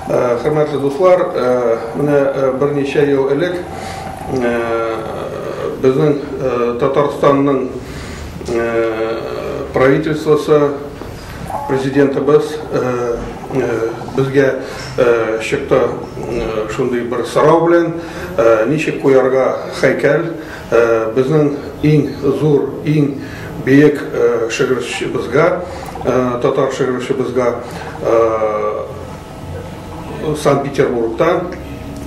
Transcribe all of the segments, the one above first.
Hörmətli dostlar, mənə bir neçə yıl elək bizim Tatarstan'ın правительствосы, президентimiz bizge çıktı şunday bir sarau bilen nişek koyarga heykal bizim en zor, en büyük şehirçimizge, Tatar şehirçimizge Санкт-Петербург'da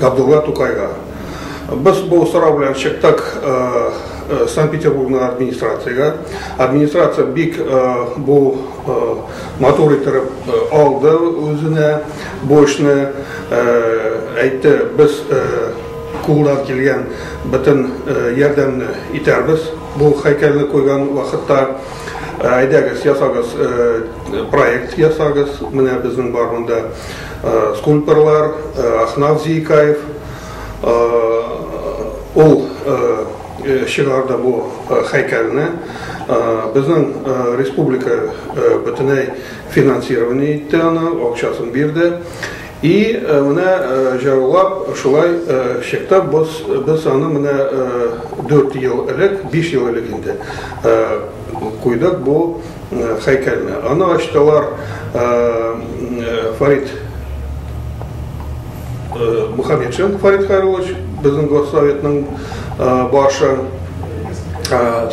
Abdullah Tokay'ga. Biz bu sarau bilen çıktık Санкт-Петербург'un administrasyaya. Administrasiya büyük bu motor itirip aldı özüne, bu işini aytdı, biz kuldan kelgen bütün yardımını iterbiz. Bu heykelini koygan vakitte aydagız, yasagız proyekt yasagız. Mine bizning barmında skulptorlar, Ahnav Ziykayev, ol çıkardı bu heykelini. Bizim Respublika bütüney finansирование etti onu, akçasını verdi. И mine cevap şulay çıktı, biz onu mine 4 yıl elek, 5 yıl elek indi. Koyduk bu heykelini. Onu açtılar Farid Muhammedşin, Farid Hayroviç, bizim Gossoveti'nin başı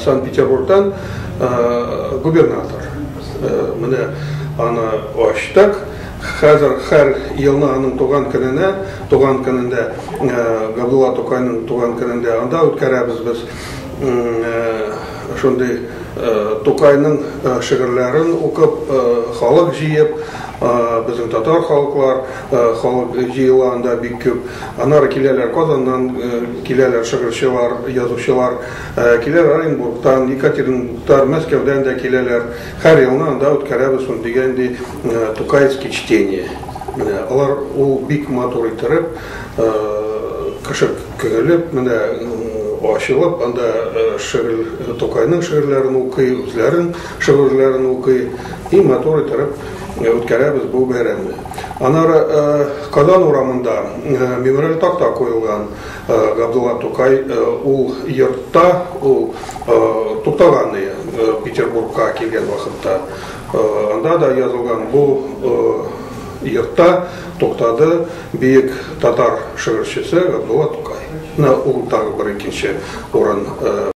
Sankt-Peterburg'dan gubernator. Mine onu açtık. Hazır her yılına onun doğan gününde Abdullah Tokay'ın doğan gününde anda ötkərəbiz biz şunday Tokay'ın şiirlerini okup halk jiyip bizim Tatar halklar halk jiyilanda büyük köp anar kilerler Kazan'dan kilerler şiirçiler yazıcılar kiler Orenburg'dan Yekaterinburg'dan Moskov'dan da kilerler her yılına anda ötkərəbiz onu degende Tokayski çtение. Alar o büyük motor itirip kışık köylüp açılıp anda Tokay'ın şiirlerini okuy, özlerin şiirlerini okuy, и motor itirip ötkərəbiz bu bəyramni. Anar Kazan uğramında memorial takta koyulgan Abdullah Tokay ol yurtta tuktağanı Peterburg'a kelgen vakitte. Anda da yazılgan bu yurtta to'xtadi büyük Tatar şiirçisi Abdullah Tokay. O tağ bir ikinci o'rin